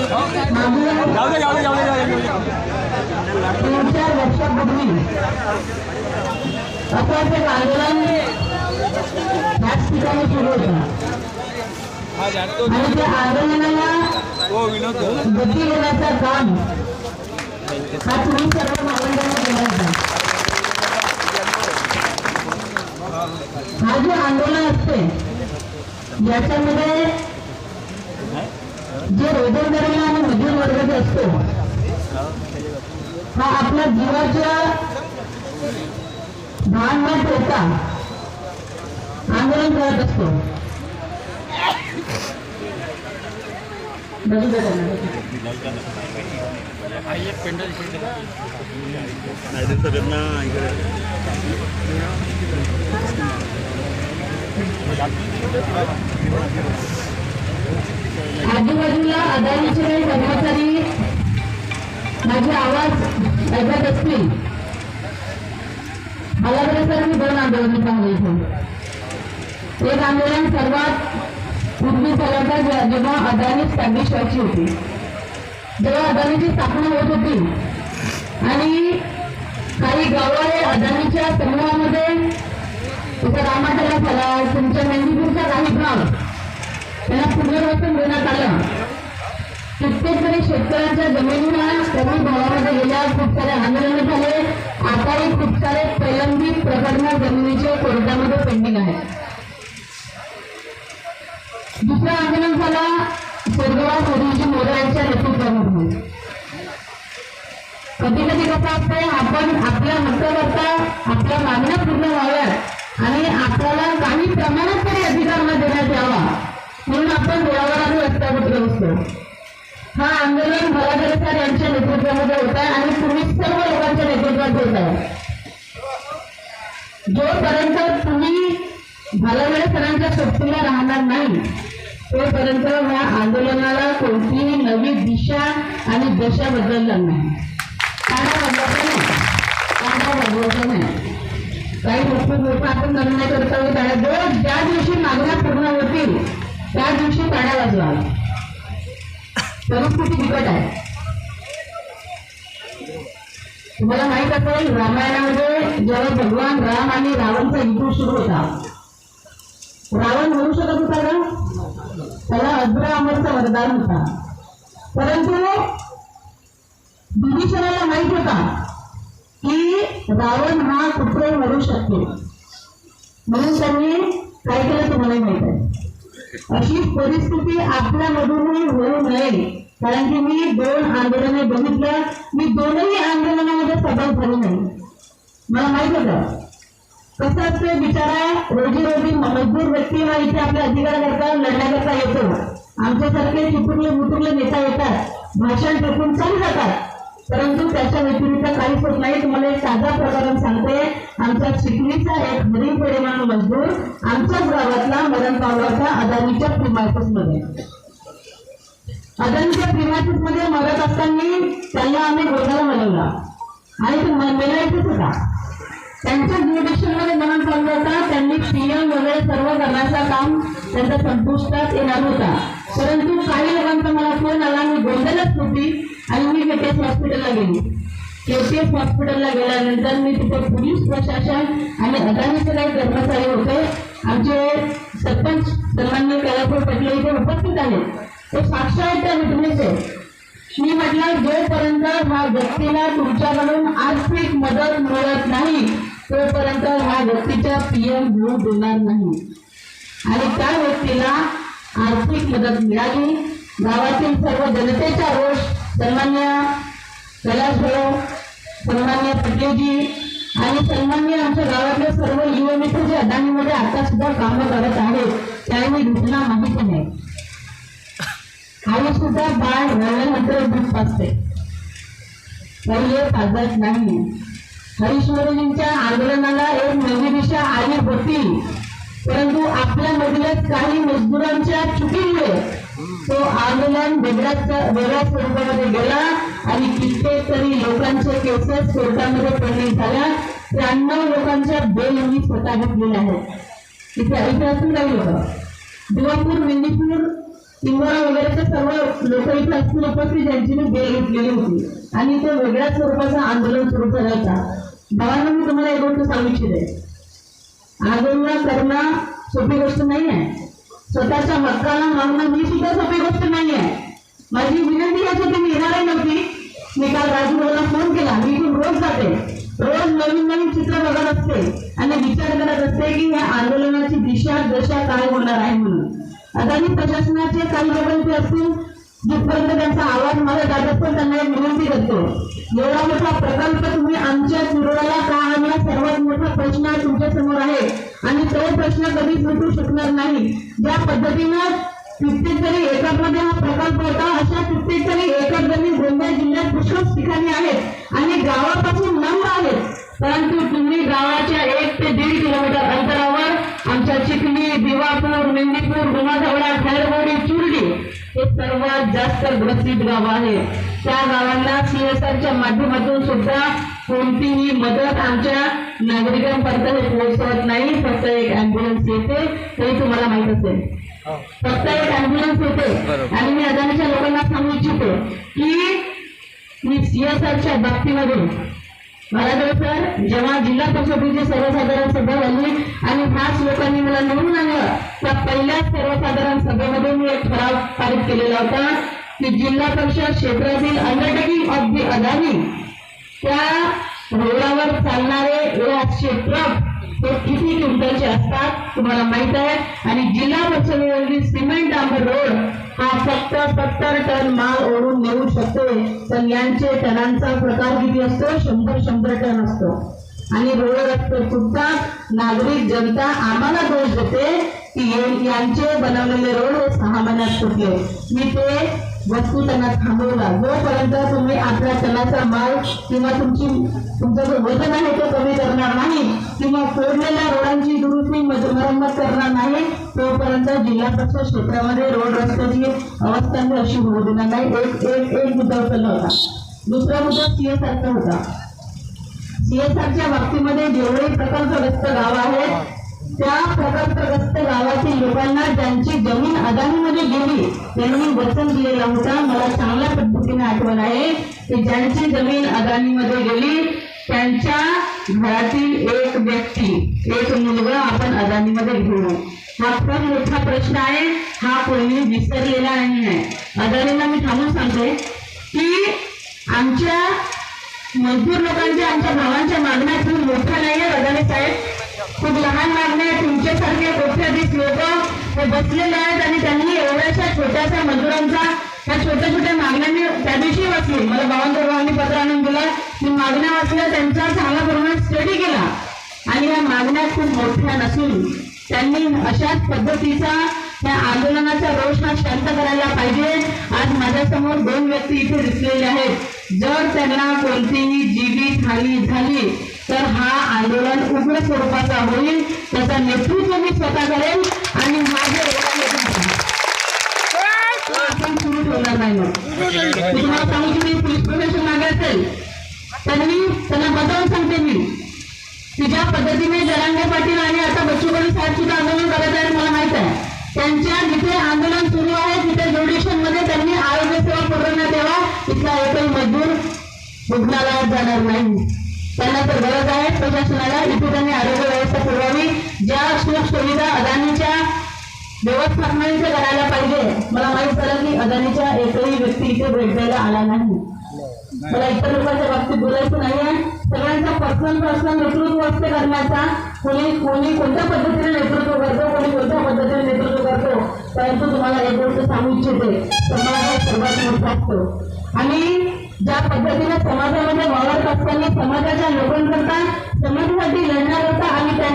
3-4 वर्षापूर्वी असंच एक आंदोलन याच ठिकाणी सुरू होतं आणि त्या आंदोलनाला गती देण्याचं काम हा तुम्ही सर्व महामंडळाने केला होता। हा जो आंदोलन असते याच्यामध्ये जे रोजंदारीला आणि मजूर वर्ग असतो हा आपल्या जीवाच्या भान न ठेवता आंदोलन करत असतो। आजूबाजूला अदानीचे काही कर्मचारी माझे आवाज ऐकत असतील। मला तर मी 2 आंदोलन पाहिजे। एक आंदोलन सर्वात पूर्वी झालं होतं जेव्हा अदानी स्टॅब्लिश व्हायची होती, जेव्हा अदानीची स्थापना होत होती आणि काही गावं अदानीच्या समूहामध्ये रामाटला झाला, तुमच्या मेंढीपूरचा काही भाग त्यांना पुनर्वसन देण्यात आलं। कित्येक तरी शेतकऱ्यांच्या जमिनीला कमी भावामध्ये गेल्या, खूप सारे आंदोलन झाले। आताही खूप सारे प्रलंबित प्रकरण जमिनीच्या कोर्टामध्ये पेंडिंग आहेत। दुसरं आंदोलन झाला स्वर्गवास गुरुजी मोरे यांच्या नेतृत्वामध्ये। कधी कधी कसं असतंय, आपण आपल्या हक्काकरता आपल्या मागण्या पूर्ण व्हाव्यात आणि आपल्याला काही प्रमाणात तरी अधिकार न देण्यात यावा म्हणून आपण देवावर आणि रस्त्यावर बसतो। हा आंदोलन भराडे सर यांच्या नेतृत्वामध्ये होत आहे आणि तुम्ही सर्व लोकांच्या नेतृत्वात होत आहे। जोपर्यंत तुम्ही भालावेळे सरांच्या सोबतीला राहणार नाही तोपर्यंत या आंदोलनाला कोणतीही नवी दिशा आणि दशा बदलणार नाही। बदलायचं नाही। काही लोक आपण निर्णय करतो ज्या दिवशी मागण्या पूर्ण होतील त्या दिवशी टाळ्या वाजवा। परिस्थिती बिकट आहे। तुम्हाला माहित असेल रामायणामध्ये जेव्हा भगवान राम आणि रावणचा युद्ध सुरू होता, रावण म्हणू शकत होता का? त्याला अज्र अमरचं वरदान होता, परंतु विभीषणाला माहित होता की रावण हा कुठे मरू शकतो, म्हणून त्यांनी काय केलं तुम्हाला माहित आहे। अशी परिस्थिती आपल्यामधूनही होऊ नये, कारण की मी 2 आंदोलने बघितलं, मी 2ही आंदोलनामध्ये सहभाग झाले नाही। मला माहित होतं कसं असतं, बिचारा रोजी मजबूर व्यक्ती हा इथे आपल्या अधिकाराकरता लढण्याकरता येतो। आमच्यासारखे चिपुरले मुटुरले नेता येतात, भाषण टाकून चालू जातात, परंतु त्याच्या व्यतिरिक्त काहीच होत नाही। तुम्हाला एक साधा प्रकरण सांगते। आमच्या चिखलीचा एक गरीब परिमाण मजदूर आमच्याच गावातला मरण पावला होता अदानीच्या प्रिमायसेस मध्ये। अदानीच्या प्रिमायसेस मध्ये मरत असताना त्यांना आम्ही गोंधळ बनवला आणि तो मेलायचंच होता। त्यांच्या ज्युडिशियल मध्ये मरण पावला होता, त्यांनी पीएम वगैरे सर्व करण्याचा काम त्यांच्या संपुष्टात येणार होता, परंतु काही लोकांचा मला फोन आला, मी गोंधळच होती आणि मी केटीएस हॉस्पिटलला गेली। केटीएस हॉस्पिटलला गेल्यानंतर मी तिथे पोलीस प्रशासन आणि अदानीचे काही कर्मचारी होते, आमचे सरपंच सन्माननीय कैलासभाऊ पटले इथे उपस्थित आले, ते साक्षी आहेत त्या घटनेचे। मी म्हटलं जोपर्यंत ह्या व्यक्तीला तुमच्याकडून आर्थिक मदत मिळत नाही तोपर्यंत ह्या व्यक्तीच्या पीएम होऊ देणार नाही। आणि त्या व्यक्तीला आर्थिक मदत मिळाली। गावातील सर्व जनतेचा रोष सन्मान्य कैलासभाऊ, सन्मान्य पटेलजी आणि सन्मान्य आमच्या गावातले सर्व युवा मित्र जे अदानीमध्ये आता सुद्धा कामं करत आहेत त्यांनी घटना माहिती नाही। आई सुद्धा बाळ रडल्यानंतर दूध पाजते, पहिले पाजत नाही। हरीश मोरेजींच्या आंदोलनाला एक नवी दिशा आली होती, परंतु आपल्यामधीलच काही मजदुरांच्या चुकीमुळे तो आंदोलन वेगळ्या स्वरूपामध्ये गेला आणि कित्येक तरी लोकांचे केसेस कोर्टामध्ये पेंडिंग झाल्या। 93 लोकांच्या बेल मी स्वतः घेतलेल्या आहेत। तिथे ऐतिहासिक काही लोक दिवापूर, मेंढीपूर इंगोरा वगैरेचे सर्व लोक इथे असतील उपस्थित, ज्यांची मी बेल घेतलेली होती आणि ते वेगळ्याच स्वरूपाचं आंदोलन सुरू करायचा. भावांना मी तुम्हाला एक गोष्ट सांगू इच्छिते, आंदोलन करणं सोपी गोष्ट नाही आहे. स्वतःच्या हक्काला मागणं ही सुद्धा सोपी गोष्ट नाही आहे. माझी विनंती याची होती, मी येणारही नव्हती. मी काल राजूला फोन केला, मी इथून रोज जाते, रोज नवीन नवीन चित्र बघत असते आणि विचार करत असते की या आंदोलनाची दिशा दशा काय होणार आहे म्हणून. अदानी प्रशासनाचे काही लोक इथे असतील, जिथपर्यंत त्यांचा आवाज मला जात असतो त्यांना एक विनंती करतो, एवढा मोठा प्रकल्प तुम्ही आमच्या शिरोळ्याला का आणला, सर्वात मोठा प्रश्न तुमच्या समोर आहे आणि तो प्रश्न कधीच मिटू शकणार नाही. ज्या पद्धतीनं कित्येकतरी एकरमध्ये हा प्रकल्प होता, अशा कित्येकतरी एकर जमीन गोंदिया जिल्ह्यात पुष्कळ ठिकाणी आहेत आणि गावापासून लांब आहेत. परंतु तुम्ही गावाच्या 1 ते 1.5 किलोमीटर अंतरावर आमच्या चिखली, दिवापूर, मेंदीपूर, गुमाधवडा, खैरगोडी, चुरडी हे सर्वात जास्त ग्रसित गाव आहे. त्या गावांना CSRच्या माध्यमातून सुद्धा कोणतीही मदत आमच्या नागरिकांपर्यंत पोहोचवत नाही. फक्त एक अँब्युलन्स येते, हे तुम्हाला माहित असेल. फक्त एक अँब्युलन्स येते आणि मी अदानीच्या लोकांना सांगू इच्छितो की मी CSRच्या बाबतीमध्ये मला सर जेव्हा जिल्हा परिषदेची सर्वसाधारण सभा झाली आणि 5 लोकांनी मला निवडून आणलं, त्या पहिल्याच सर्वसाधारण सभेमध्ये मी एक ठराव पारित केलेला होता की जिल्हा परिषद क्षेत्रातील अंडरटेकिंग ऑफ दी अदानी त्या रोडावर चालणारे ट्रक हे किती क्विंटलचे असतात तुम्हाला माहित आहे. आणि जिल्हा परिषदेवरील सिमेंट डांबर रोड हा फक्त 70 टन माल ओढून नेऊ शकतो, पण यांचे टनांचा प्रकार किती असतो, 100 टन असतो. आणि रोड रस्ते फुटतात. नागरिक जनता आम्हाला दोष देते की यांचे बनवलेले रोड हे 6 महिन्यात फुटले. मी ते वस्तू त्यांना थांबवला. जोपर्यंत तुम्ही आपल्या टनाचा माल किंवा तुमचं जो वजन आहे ते कमी करणार नाही किंवा फोडलेल्या रोडांची दुरुस्ती मरम्मत करणार नाही, तोपर्यंत जिल्हा परिषद क्षेत्रामध्ये रोड रस्त्याची अवस्था अशी होऊ देणार नाही. एक मुद्दा उचलला होता. दुसरा मुद्दा CSRचा होता. CSRच्या बाबतीमध्ये जेवढे प्रकल्पग्रस्त गाव आहेत त्या प्रकल्पग्रस्त गावातील लोकांना ज्यांची जमीन अदानीमध्ये गेली त्यांनी वचन दिलेला होता. मला चांगल्या पद्धतीने आठवण आहे की ज्यांची जमीन अदानीमध्ये गेली त्यांच्या घरातील एक व्यक्ती, एक मुलगा आपण अदानीमध्ये घेऊ. हा खूप मोठा प्रश्न आहे. हा कोणी विसरलेला नाही आहे. अदानीला मी थांबून सांगते की आमच्या मजदूर लोकांच्या, आमच्या भावांच्या मागण्या खूप मोठ्या नाही आहेत. अदानी साहेब खूप लहान मागण्या. तुमच्यासारखे कोट्याधीश लोक हे बसलेले आहेत आणि त्यांनी एवढ्याशा छोट्याशा मजुरांचा ह्या छोट्या छोट्या मागण्यांनी त्या दिवशी वाचली. मला भावांनी पत्र आणून दिलं, मी मागण्या वाचल्या, त्यांचा चांगला प्रमाणात स्टडी केला आणि या मागण्या खूप मोठ्या नसून त्यांनी अशाच पद्धतीचा त्या आंदोलनाचा रोष शांत करायला पाहिजे. आज माझ्यासमोर 2 व्यक्ती इथे दिसलेले आहेत. जर त्यांना कोणतीही जीवितहानी झाली तर हा आंदोलन उग्र स्वरूपाचा होईल. त्याचा नेतृत्व मी स्वतः करेन आणि माझे आपण सुरू ठेवणार नाही. मी तुम्हाला सांगू की मी पोलीस प्रशासन मागे असेल त्यांना बजावून सांगते मी की ज्या पद्धतीने जरांगे पाटील आणि आता बच्चू कडू साहेब सुद्धा आंदोलन करत आहेत मला माहित आहे. त्यांच्या जिथे आंदोलन सुरू आहे तिथे ज्युडिशियल मध्ये त्यांनी आरोग्य सेवा पुरवण्यात यावा. इथला एकही मजदूर रुग्णालयात जाणार नाही. त्यांना तर गरज आहे प्रशासनाला, इथे त्यांनी आरोग्य व्यवस्था पुरवावी. ज्या सुख सुविधा अदानीच्या व्यवस्थापनाने करायला पाहिजे. मला माहित झालं की अदानीच्या एकही व्यक्ती इथे भेट द्यायला आला नाही. मला इतर लोकांच्या बाबतीत बोलायचं नाहीये. सगळ्यांचा पर्सनल नेतृत्व असते करण्याचा. कोणी कोणत्या पद्धतीने नेतृत्व करतो, कोणी कोणत्या पद्धतीने नेतृत्व करतो. परंतु तुम्हाला एक गोष्ट सांगू इच्छिते, समाज हा सर्वात मोठा असतो आणि ज्या पद्धतीने समाजामध्ये वावरत असताना समाजाच्या लोकांकरता समाजासाठी लढण्याकरता आणि